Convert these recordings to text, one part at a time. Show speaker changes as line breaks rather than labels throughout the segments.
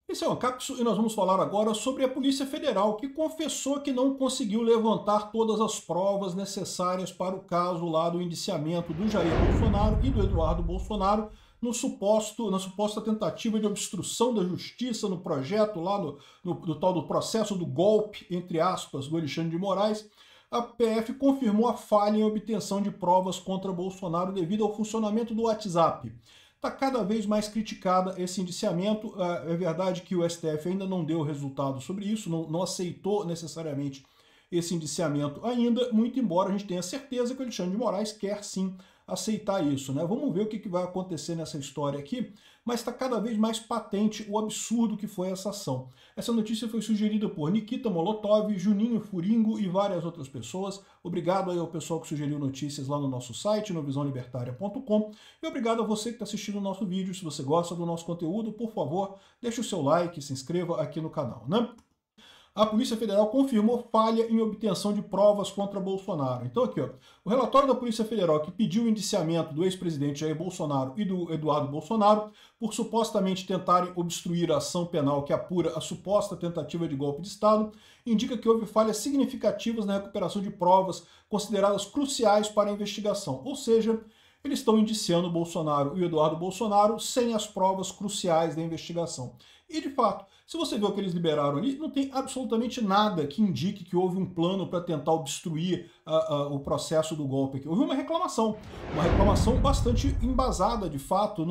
Esse é o Ancapso e nós vamos falar agora sobre a Polícia Federal, que confessou que não conseguiu levantar todas as provas necessárias para o caso lá do indiciamento do Jair Bolsonaro e do Eduardo Bolsonaro na suposta tentativa de obstrução da justiça no projeto lá no tal do processo do golpe, entre aspas, do Alexandre de Moraes. A PF confirmou a falha em obtenção de provas contra Bolsonaro devido ao funcionamento do WhatsApp. Está cada vez mais criticada esse indiciamento. É verdade que o STF ainda não deu resultado sobre isso, não aceitou necessariamente esse indiciamento ainda, muito embora a gente tenha certeza que o Alexandre de Moraes quer sim aceitar isso, né? Vamos ver o que vai acontecer nessa história aqui, mas está cada vez mais patente o absurdo que foi essa ação. Essa notícia foi sugerida por Nikita Molotov, Juninho Furingo e várias outras pessoas. Obrigado aí ao pessoal que sugeriu notícias lá no nosso site, no visãolibertaria.com, e obrigado a você que está assistindo o nosso vídeo. Se você gosta do nosso conteúdo, por favor, deixe o seu like, se inscreva aqui no canal, né? A Polícia Federal confirmou falha em obtenção de provas contra Bolsonaro. Então aqui, ó, o relatório da Polícia Federal que pediu o indiciamento do ex-presidente Jair Bolsonaro e do Eduardo Bolsonaro por supostamente tentarem obstruir a ação penal que apura a suposta tentativa de golpe de Estado, indica que houve falhas significativas na recuperação de provas consideradas cruciais para a investigação. Ou seja, eles estão indiciando o Bolsonaro e o Eduardo Bolsonaro sem as provas cruciais da investigação. E, de fato, se você vê o que eles liberaram ali, não tem absolutamente nada que indique que houve um plano para tentar obstruir o processo do golpe aqui. Houve uma reclamação bastante embasada, de fato,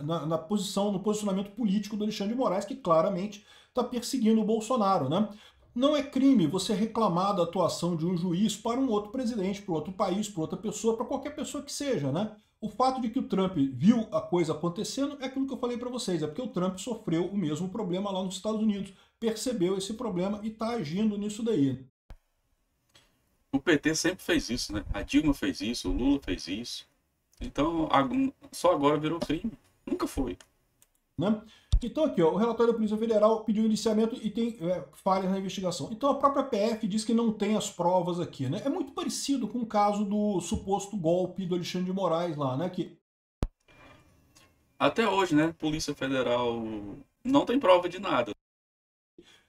na posição, no posicionamento político do Alexandre de Moraes, que claramente está perseguindo o Bolsonaro, né? Não é crime você reclamar da atuação de um juiz para um outro presidente, para outro país, para outra pessoa, para qualquer pessoa que seja, né? O fato de que o Trump viu a coisa acontecendo é aquilo que eu falei para vocês, é porque o Trump sofreu o mesmo problema lá nos Estados Unidos, percebeu esse problema e está agindo nisso daí.
O PT sempre fez isso, né? A Dilma fez isso, o Lula fez isso. Então, só agora virou crime. Nunca foi.
Né? Então aqui, ó, o relatório da Polícia Federal pediu indiciamento e tem falhas na investigação. Então a própria PF diz que não tem as provas aqui, né? É muito parecido com o caso do suposto golpe do Alexandre de Moraes lá, né? Que
Até hoje, né? Polícia Federal não tem prova de nada.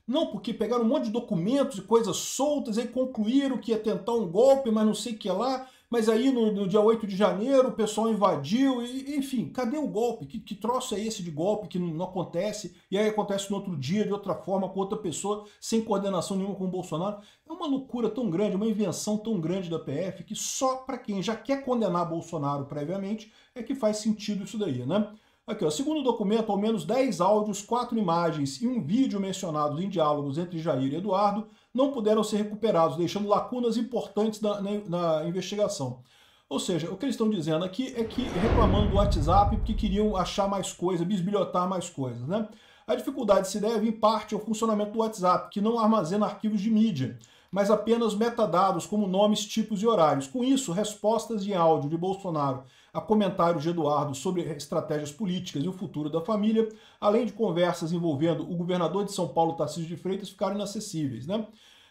não, porque pegaram um monte de documentos e coisas soltas, aí concluíram que ia tentar um golpe, mas não sei o que lá, mas aí no dia 8 de janeiro o pessoal invadiu, enfim, cadê o golpe? Que troço é esse de golpe que não acontece, e aí acontece no outro dia, de outra forma, com outra pessoa, sem coordenação nenhuma com o Bolsonaro? É uma loucura tão grande, uma invenção tão grande da PF, que só para quem já quer condenar Bolsonaro previamente é que faz sentido isso daí, né? Aqui, ó, segundo o documento, ao menos 10 áudios, 4 imagens e um vídeo mencionados em diálogos entre Jair e Eduardo não puderam ser recuperados, deixando lacunas importantes na investigação. Ou seja, o que eles estão dizendo aqui é que reclamando do WhatsApp porque queriam achar mais coisa, bisbilhotar mais coisas, né? A dificuldade se deve, em parte, ao funcionamento do WhatsApp, que não armazena arquivos de mídia, mas apenas metadados como nomes, tipos e horários. Com isso, respostas em áudio de Bolsonaro a comentários de Eduardo sobre estratégias políticas e o futuro da família, além de conversas envolvendo o governador de São Paulo, Tarcísio de Freitas, ficaram inacessíveis, né?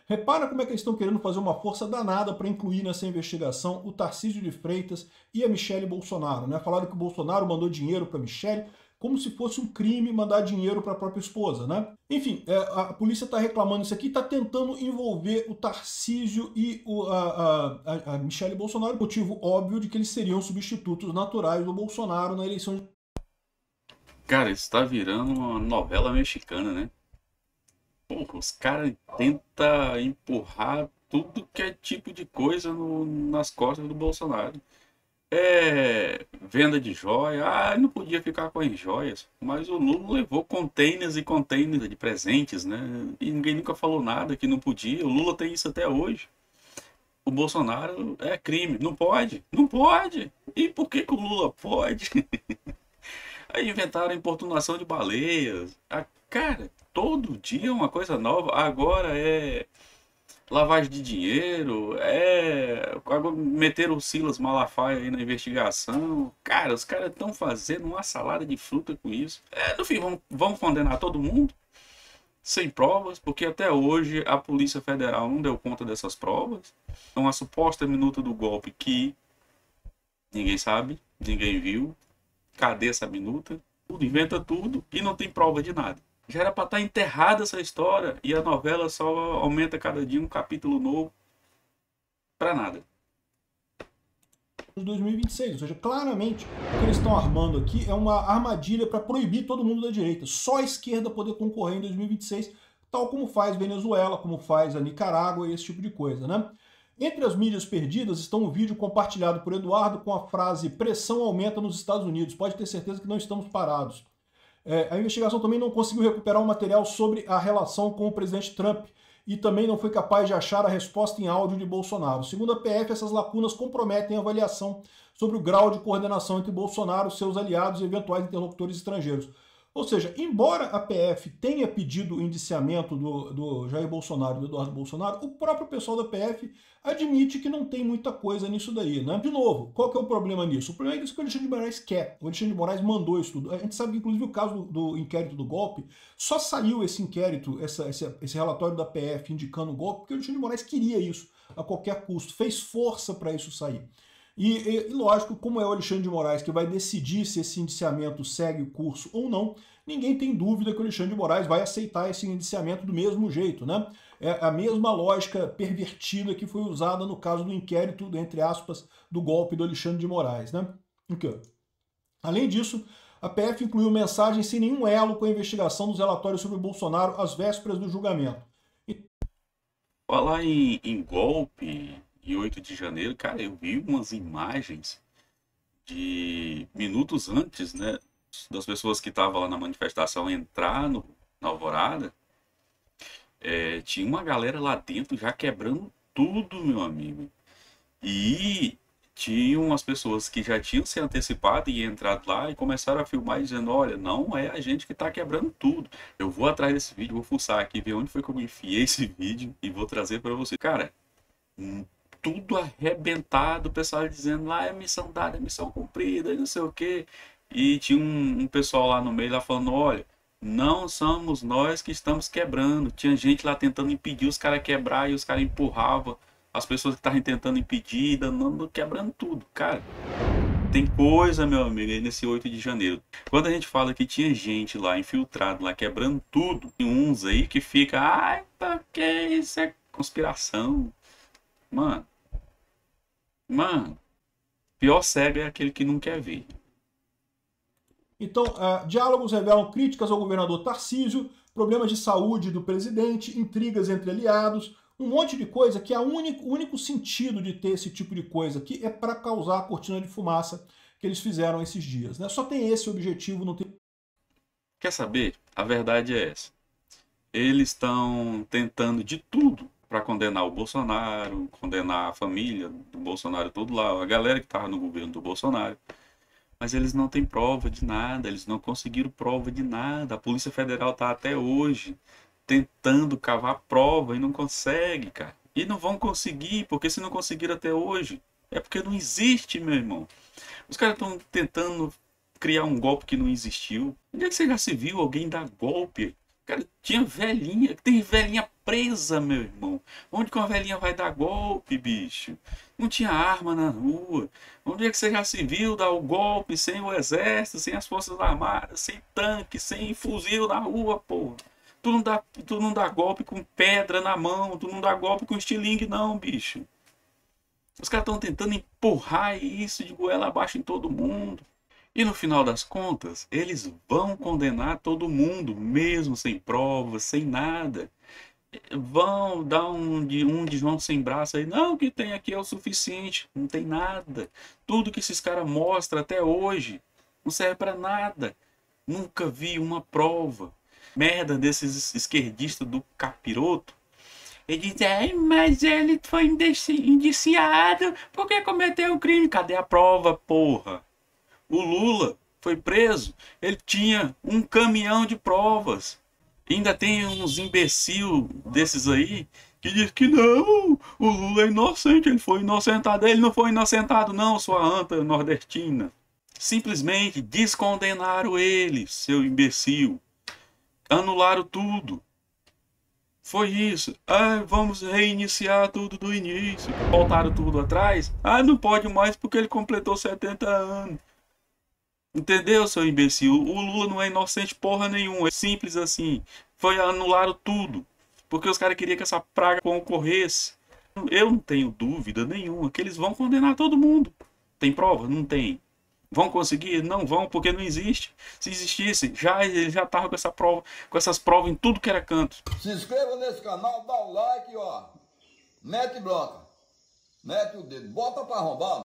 Repara como é que eles estão querendo fazer uma força danada para incluir nessa investigação o Tarcísio de Freitas e a Michele Bolsonaro, né? Falaram que o Bolsonaro mandou dinheiro para Michele, como se fosse um crime mandar dinheiro para a própria esposa, né? Enfim, a polícia está reclamando isso aqui, está tentando envolver o Tarcísio e a Michele Bolsonaro, motivo óbvio de que eles seriam substitutos naturais do Bolsonaro na eleição de...
Cara, isso tá virando uma novela mexicana, né? Porra, os caras tentam empurrar tudo que é tipo de coisa nas costas do Bolsonaro. Venda de joia. Ah, não podia ficar com as joias. Mas o Lula levou containers e containers de presentes, né? E ninguém nunca falou nada que não podia. O Lula tem isso até hoje. O Bolsonaro é crime. Não pode. Não pode. E por que que o Lula pode? Aí inventaram a importunação de baleias. Ah, cara, todo dia é uma coisa nova. Agora é lavagem de dinheiro, agora meteram o Silas Malafaia aí na investigação. Cara, os caras estão fazendo uma salada de fruta com isso. No fim, vão condenar todo mundo sem provas, porque até hoje a Polícia Federal não deu conta dessas provas. Então a suposta minuta do golpe que ninguém sabe, ninguém viu. Cadê essa minuta? Tudo inventa tudo e não tem prova de nada. Já era para estar enterrada essa história e a novela só aumenta cada dia um capítulo novo para nada.
2026, ou seja, claramente o que eles estão armando aqui é uma armadilha para proibir todo mundo da direita, só a esquerda poder concorrer em 2026, tal como faz Venezuela, como faz a Nicarágua e esse tipo de coisa, né? Entre as mídias perdidas estão um vídeo compartilhado por Eduardo com a frase "pressão aumenta nos Estados Unidos, pode ter certeza que não estamos parados". A investigação também não conseguiu recuperar um material sobre a relação com o presidente Trump e também não foi capaz de achar a resposta em áudio de Bolsonaro. Segundo a PF, essas lacunas comprometem a avaliação sobre o grau de coordenação entre Bolsonaro, seus aliados e eventuais interlocutores estrangeiros. Ou seja, embora a PF tenha pedido o indiciamento do Jair Bolsonaro e do Eduardo Bolsonaro, o próprio pessoal da PF admite que não tem muita coisa nisso daí, né? De novo, qual que é o problema nisso? O problema é isso que o Alexandre de Moraes quer. O Alexandre de Moraes mandou isso tudo. A gente sabe que, inclusive, o caso do inquérito do golpe, só saiu esse inquérito, esse relatório da PF indicando o golpe, porque o Alexandre de Moraes queria isso a qualquer custo, fez força para isso sair. E lógico, como é o Alexandre de Moraes que vai decidir se esse indiciamento segue o curso ou não, ninguém tem dúvida que o Alexandre de Moraes vai aceitar esse indiciamento do mesmo jeito, né? É a mesma lógica pervertida que foi usada no caso do inquérito, entre aspas, do golpe do Alexandre de Moraes, né? Okay. Além disso, a PF incluiu mensagens sem nenhum elo com a investigação dos relatórios sobre o Bolsonaro às vésperas do julgamento.
Falar em golpe, em 8 de janeiro, cara, eu vi umas imagens de minutos antes, né, das pessoas que estavam lá na manifestação entrar na Alvorada. Tinha uma galera lá dentro já quebrando tudo, meu amigo. E tinham as pessoas que já tinham se antecipado e entrado lá e começaram a filmar dizendo: olha, não é a gente que está quebrando tudo. Eu vou atrás desse vídeo, vou fuçar aqui, ver onde foi que eu enfiei esse vídeo e vou trazer para você. Cara, tudo arrebentado, o pessoal dizendo lá é missão dada, é missão cumprida, e não sei o que. E tinha um pessoal lá no meio lá falando: olha, não somos nós que estamos quebrando. Tinha gente lá tentando impedir os caras quebrar e os caras empurravam as pessoas que estavam tentando impedir, danando, quebrando tudo. Cara, tem coisa, meu amigo, aí nesse 8 de janeiro. Quando a gente fala que tinha gente lá infiltrado, lá quebrando tudo, tem uns aí que fica: ai, porque isso é conspiração. Mano, pior cego é aquele que não quer ver.
Então, diálogos revelam críticas ao governador Tarcísio, problemas de saúde do presidente, intrigas entre aliados, um monte de coisa que o único sentido de ter esse tipo de coisa aqui é para causar a cortina de fumaça que eles fizeram esses dias, né? Só tem esse objetivo, não tem...
Quer saber? A verdade é essa. Eles estão tentando de tudo para condenar o Bolsonaro, condenar a família do Bolsonaro todo lá, a galera que estava no governo do Bolsonaro. Mas eles não têm prova de nada, eles não conseguiram prova de nada. A Polícia Federal está até hoje tentando cavar prova e não consegue, cara. E não vão conseguir, porque se não conseguiram até hoje, é porque não existe, meu irmão. Os caras estão tentando criar um golpe que não existiu. Onde é que você já se viu alguém dar golpe? Cara, tinha velhinha, tem velhinha presa, meu irmão. Onde que uma velhinha vai dar golpe, bicho? Não tinha arma na rua. Onde é que você já se viu dar o golpe sem o exército, sem as forças armadas, sem tanque, sem fuzil na rua, porra? Tu não dá golpe com pedra na mão, tu não dá golpe com estilingue não, bicho. Os caras estão tentando empurrar isso de goela abaixo em todo mundo. E no final das contas, eles vão condenar todo mundo, mesmo sem provas, sem nada. Vão dar um de João sem braço aí. Não, o que tem aqui é o suficiente. Não tem nada. Tudo que esses caras mostram até hoje não serve para nada. Nunca vi uma prova. Merda desses esquerdistas do capiroto. Ele diz: mas ele foi indiciado porque cometeu um crime. Cadê a prova, porra? O Lula foi preso, ele tinha um caminhão de provas. Ainda tem uns imbecil desses aí que diz que não, o Lula é inocente, ele foi inocentado. Ele não foi inocentado não, sua anta nordestina. Simplesmente descondenaram ele, seu imbecil. Anularam tudo. Foi isso. Vamos reiniciar tudo do início. Voltaram tudo atrás. Não pode mais porque ele completou 70 anos. Entendeu, seu imbecil? O Lula não é inocente porra nenhuma. É simples assim. Foi anularam tudo. Porque os caras queriam que essa praga concorresse. Eu não tenho dúvida nenhuma que eles vão condenar todo mundo. Tem prova? Não tem. Vão conseguir? Não vão, porque não existe. Se existisse, ele já tava com essa prova, com essas provas em tudo que era canto.
Se inscreva nesse canal, dá o like, ó. Mete bronca. Mete o dedo. Bota pra arrombar.